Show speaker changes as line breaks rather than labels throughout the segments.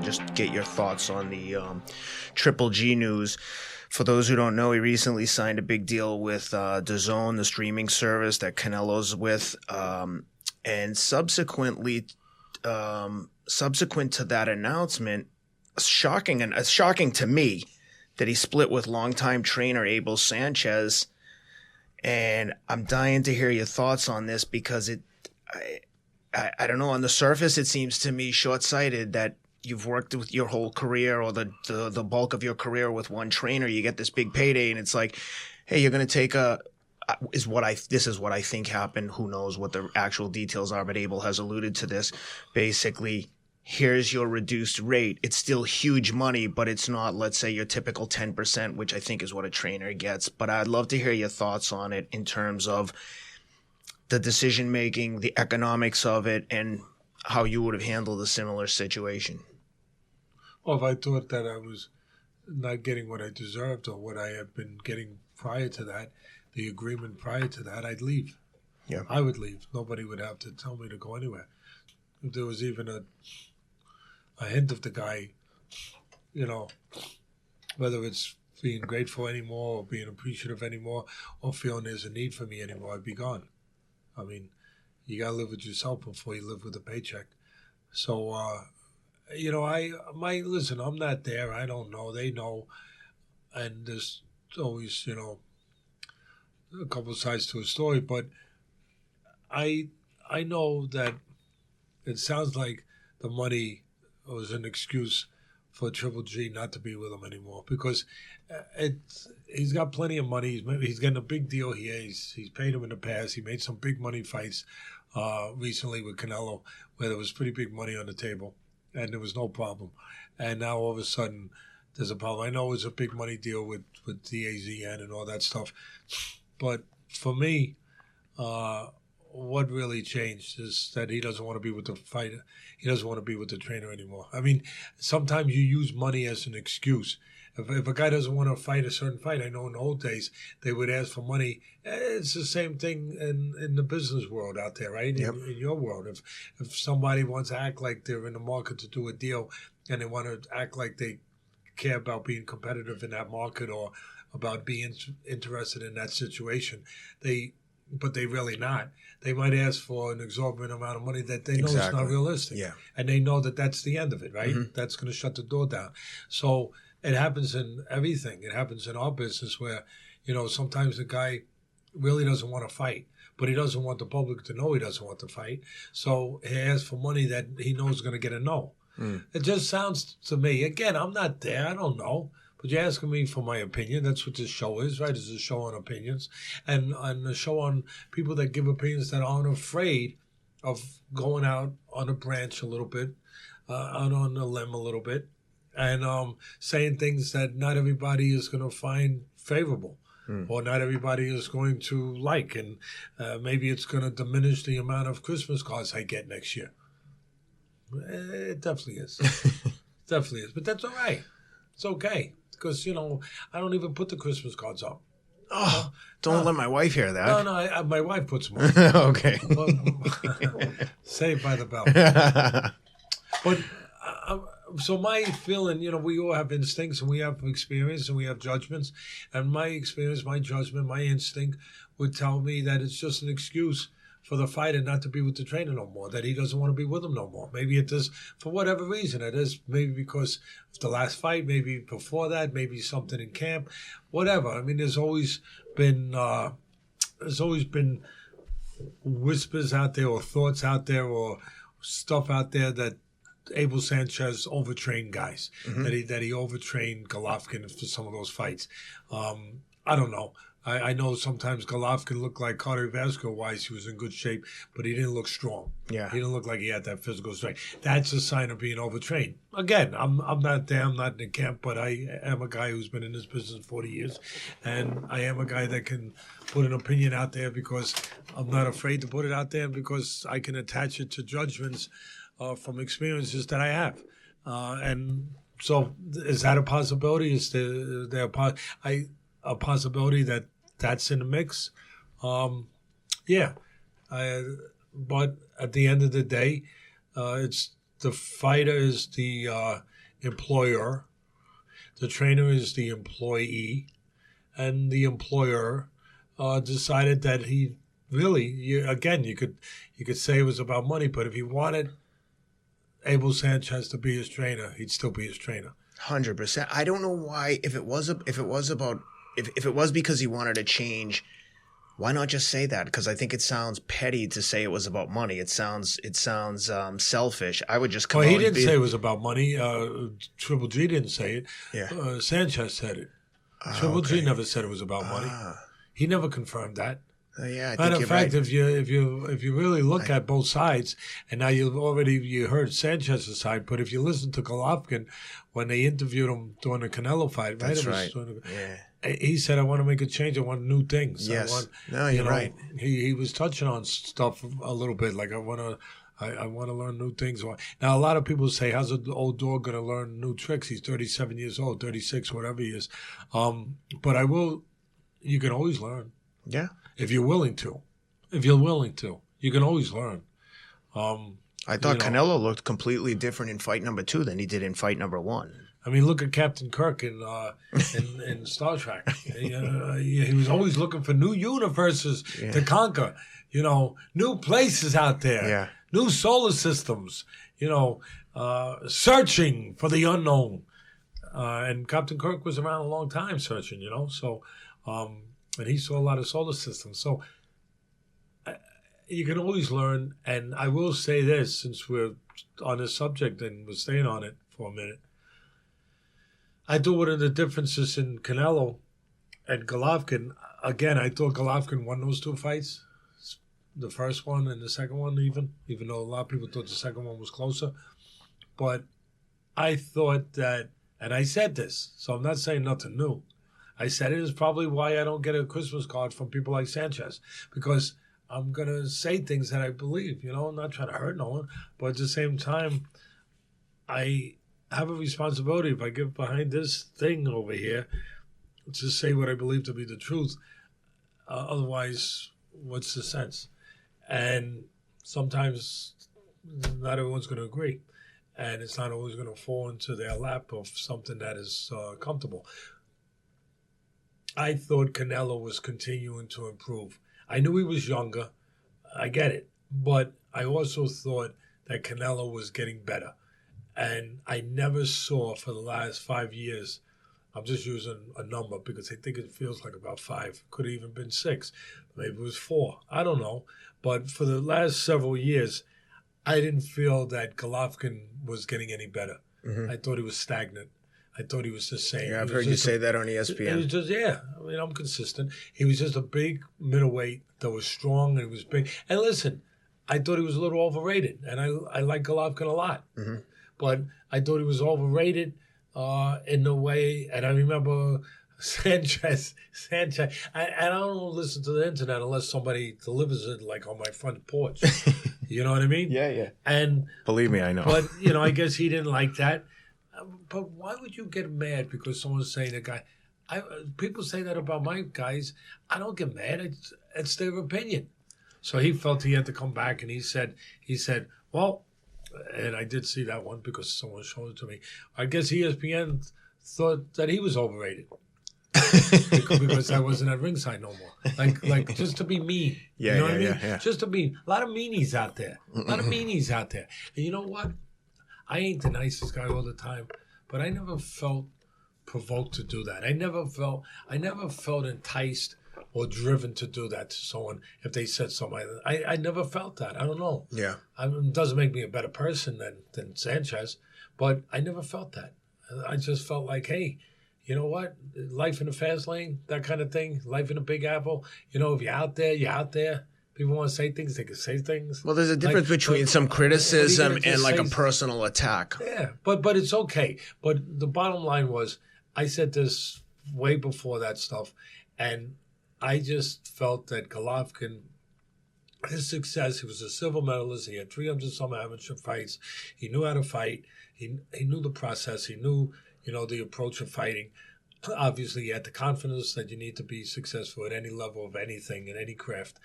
just get your thoughts on the Triple G news. For those who don't know, he recently signed a big deal with DAZN, the streaming service that Canelo's with, and subsequent to that announcement, shocking to me that he split with longtime trainer Abel Sanchez. And I'm dying to hear your thoughts on this because I don't know, on the surface it seems to me short-sighted that you've worked with your whole career or the bulk of your career with one trainer. You get this big payday and it's like, hey, you're going to take this is what I think happened. Who knows what the actual details are, but Abel has alluded to this. Basically, here's your reduced rate. It's still huge money, but it's not, let's say, your typical 10%, which I think is what a trainer gets. But I'd love to hear your thoughts on it in terms of the decision-making, the economics of it, and how you would have handled a similar situation.
Well, if I thought that I was not getting what I deserved or what I had been getting prior to that, the agreement prior to that, I'd leave.
Yeah,
I would leave. Nobody would have to tell me to go anywhere. If there was even a hint of the guy, whether it's being grateful anymore or being appreciative anymore or feeling there's a need for me anymore, I'd be gone. I mean, you got to live with yourself before you live with a paycheck. So, listen, I'm not there. I don't know. They know. And there's always, a couple sides to a story. But I know that it sounds like the money was an excuse for Triple G not to be with him anymore because he's got plenty of money. He's getting a big deal here. He's paid him in the past. He made some big money fights recently with Canelo where there was pretty big money on the table and there was no problem. And now all of a sudden there's a problem. I know it was a big money deal with DAZN and all that stuff. But for me, what really changed is that he doesn't want to be with the fighter. He doesn't want to be with the trainer anymore. I mean, sometimes you use money as an excuse. If a guy doesn't want to fight a certain fight, I know in the old days they would ask for money. It's the same thing in the business world out there, right?
Yep.
In your world. If somebody wants to act like they're in the market to do a deal and they want to act like they care about being competitive in that market or about being interested in that situation, but they really not. They might ask for an exorbitant amount of money that they know is not realistic.
Yeah.
And they know that that's the end of it, right?
Mm-hmm.
That's going to shut the door down. So it happens in everything. It happens in our business where, sometimes the guy really doesn't want to fight, but he doesn't want the public to know he doesn't want to fight. So he asks for money that he knows is going to get a no. Mm. It just sounds to me, again, I'm not there. I don't know. But you're asking me for my opinion. That's what this show is, right? It's a show on opinions. And a show on people that give opinions that aren't afraid of going out on a branch a little bit, out on a limb a little bit, and saying things that not everybody is going to find favorable or not everybody is going to like. And maybe it's going to diminish the amount of Christmas cards I get next year. It definitely is. Definitely is. But that's all right. It's okay. Because, I don't even put the Christmas cards up.
Oh, don't let my wife hear that.
No, my wife puts them on.
Okay.
Saved by the bell. But, so my feeling, we all have instincts and we have experience and we have judgments. And my experience, my judgment, my instinct would tell me that it's just an excuse for the fighter not to be with the trainer no more, that he doesn't want to be with him no more. Maybe it is for whatever reason it is. Maybe because of the last fight, maybe before that, maybe something in camp, whatever. I mean, there's always been whispers out there or thoughts out there or stuff out there that Abel Sanchez overtrained guys, that he overtrained Golovkin for some of those fights. I don't know. I know sometimes Golovkin looked like cardiovascular-wise, he was in good shape, but he didn't look strong.
Yeah.
He didn't look like he had that physical strength. That's a sign of being overtrained. Again, I'm not there, I'm not in the camp, but I am a guy who's been in this business 40 years, and I am a guy that can put an opinion out there because I'm not afraid to put it out there because I can attach it to judgments from experiences that I have. And so is that a possibility? Is there a possibility that that's in the mix? Yeah. But at the end of the day, it's the fighter is the employer, the trainer is the employee, and the employer decided that he really, you could say it was about money, but if he wanted Abel Sanchez to be his trainer, he'd still be his trainer.
100%. I don't know why. If it was because he wanted to change, why not just say that? Because I think it sounds petty to say it was about money. It sounds selfish. I would just come.
Well, he didn't say it was about money. Triple G didn't say it.
Yeah.
Sanchez said it. Triple G never said it was about money. He never confirmed that.
Yeah, I think
Matter of fact,
right.
if you really look at both sides, and now you heard Sanchez's side, but if you listen to Golovkin when they interviewed him during the Canelo fight, right?
That's right.
He said, "I want to make a change. I want new things."
Yes. You're right.
He was touching on stuff a little bit, like I want to learn new things. Now, a lot of people say, "How's an old dog going to learn new tricks?" He's 37 years old, 36, whatever he is. But you can always learn.
Yeah.
If you're willing to. You can always learn.
I thought Canelo looked completely different in fight number 2 than he did in fight number 1.
I mean, look at Captain Kirk in Star Trek. He was always looking for new universes to conquer. New places out there. New solar systems. Searching for the unknown. And Captain Kirk was around a long time searching. So. And he saw a lot of solar systems. So you can always learn. And I will say this, since we're on this subject and we're staying on it for a minute. I thought one of the differences in Canelo and Golovkin, again, I thought Golovkin won those 2 fights. The first one and the second one even though a lot of people thought the second one was closer. But I thought that, and I said this, so I'm not saying nothing new. I said it is probably why I don't get a Christmas card from people like Sanchez, because I'm going to say things that I believe, I'm not trying to hurt no one, but at the same time, I have a responsibility if I get behind this thing over here to say what I believe to be the truth. Otherwise, what's the sense? And sometimes not everyone's going to agree, and it's not always going to fall into their lap of something that is comfortable. I thought Canelo was continuing to improve. I knew he was younger. I get it. But I also thought that Canelo was getting better. And I never saw for the last 5 years, I'm just using a number because I think it feels like about 5. Could have even been 6. Maybe it was 4. I don't know. But for the last several years, I didn't feel that Golovkin was getting any better. Mm-hmm. I thought he was stagnant. I thought he was the same.
Yeah, I've heard you say that on ESPN.
He was just, I'm consistent. He was just a big middleweight that was strong and he was big. And listen, I thought he was a little overrated. And I like Golovkin a lot. Mm-hmm. But I thought he was overrated in the way, and I remember Sanchez. I don't listen to the internet unless somebody delivers it like on my front porch. You know what I mean?
Yeah.
And
believe me, I know.
But, I guess he didn't like that. But why would you get mad because someone's saying a guy? People say that about my guys. I don't get mad. It's their opinion. So he felt he had to come back, and he said, well, and I did see that one because someone showed it to me. I guess ESPN thought that he was overrated because I wasn't at ringside no more. Like just to be mean.
Yeah,
you know what I mean?
Yeah.
Just to be a lot of meanies out there. And you know what? I ain't the nicest guy all the time, but I never felt provoked to do that. I never felt enticed or driven to do that to someone if they said something. I never felt that. I don't know.
Yeah.
It doesn't make me a better person than Sanchez, but I never felt that. I just felt like, hey, you know what? Life in the fast lane, that kind of thing. Life in the Big Apple. If you're out there, you're out there. People want to say things, they can say things.
Well, there's a difference between some criticism and like a personal attack.
Yeah, but it's okay. But the bottom line was, I said this way before that stuff, and I just felt that Golovkin, his success, he was a silver medalist. He had 300-some amateur fights. He knew how to fight. He knew the process. He knew, the approach of fighting. Obviously, he had the confidence that you need to be successful at any level of anything, in any craft.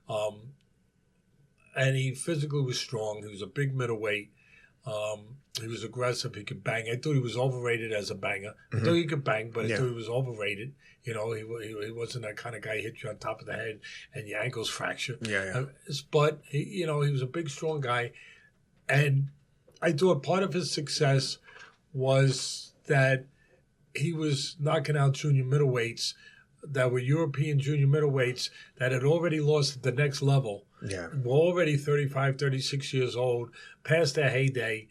And he physically was strong. He was a big middleweight. He was aggressive. He could bang. I thought he was overrated as a banger. I thought he could bang, but I thought he was overrated. You know, he wasn't that kind of guy who hit you on top of the head and your ankles fracture. But, he was a big, strong guy. And I thought part of his success was that he was knocking out junior middleweights that were European junior middleweights that had already lost at the next level.
Yeah.
Were already 35, 36 years old, past their heyday,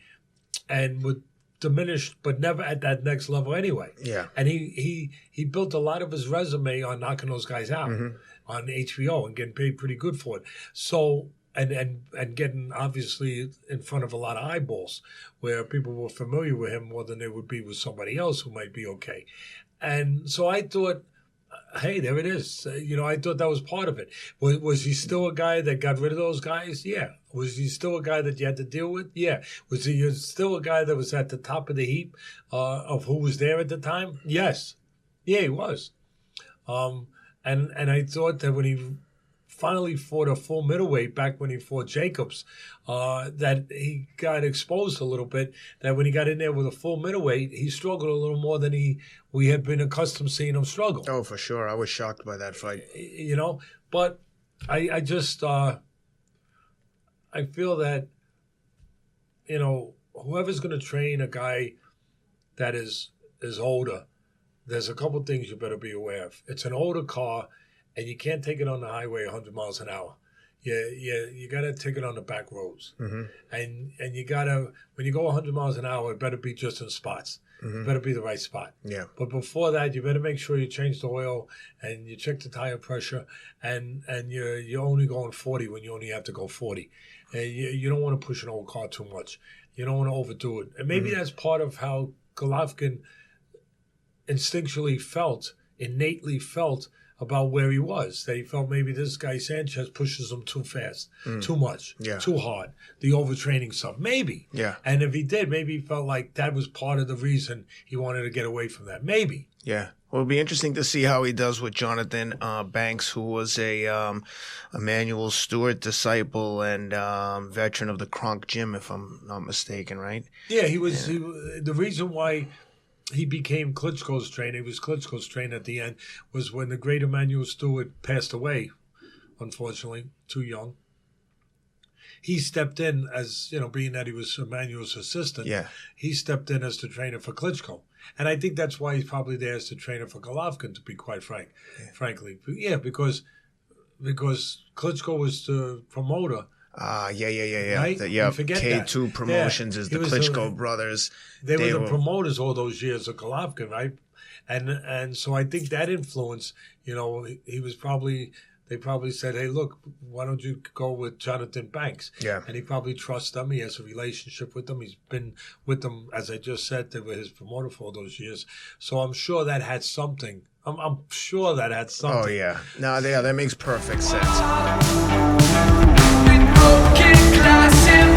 and were diminished, but never at that next level anyway.
Yeah.
And he built a lot of his resume on knocking those guys out on HBO and getting paid pretty good for it. So, and getting obviously in front of a lot of eyeballs where people were familiar with him more than they would be with somebody else who might be okay. And so I thought, hey, there it is. I thought that was part of it. Was he still a guy that got rid of those guys? Yeah. Was he still a guy that you had to deal with? Yeah. Was he still a guy that was at the top of the heap of who was there at the time? Yes. Yeah, he was. And I thought that when he finally fought a full middleweight back when he fought Jacobs, that he got exposed a little bit, that when he got in there with a full middleweight, he struggled a little more than we had been accustomed seeing him struggle.
Oh, for sure. I was shocked by that fight.
But I just, I feel that, whoever's going to train a guy that is older, there's a couple things you better be aware of. It's an older car, and you can't take it on the highway 100 miles an hour. You got to take it on the back roads. And you got to, when you go 100 miles an hour, it better be just in spots. It better be the right spot.
Yeah.
But before that, you better make sure you change the oil and you check the tire pressure, and you're only going 40 when you only have to go 40. And you don't want to push an old car too much. You don't want to overdo it. And maybe that's part of how Golovkin innately felt about where he was, that he felt maybe this guy Sanchez pushes him too fast, too much, too hard, the overtraining stuff. Maybe.
Yeah.
And if he did, maybe he felt like that was part of the reason he wanted to get away from that. Maybe.
Yeah. Well, it'll be interesting to see how he does with Jonathan Banks, who was a Emanuel Stewart disciple and veteran of the Kronk Gym, if I'm not mistaken, right?
Yeah, he was. The reason why he became Klitschko's trainer, he was Klitschko's trainer at the end, was when the great Emanuel Stewart passed away, unfortunately, too young. He stepped in as, being that he was Emanuel's assistant, he stepped in as the trainer for Klitschko. And I think that's why he's probably there as the trainer for Golovkin, to be quite frankly. Yeah, because Klitschko was the promoter.
Yeah.
Right?
K2
that.
Promotions is the Klitschko brothers.
They were the promoters all those years of Golovkin, right? And so I think that influence, he was probably, they probably said, hey, look, why don't you go with Jonathan Banks?
Yeah.
And he probably trusts them. He has a relationship with them. He's been with them, as I just said, they were his promoter for all those years. So I'm sure that had something. I'm sure that had something.
Oh, yeah. No, that makes perfect sense.
Broken glass and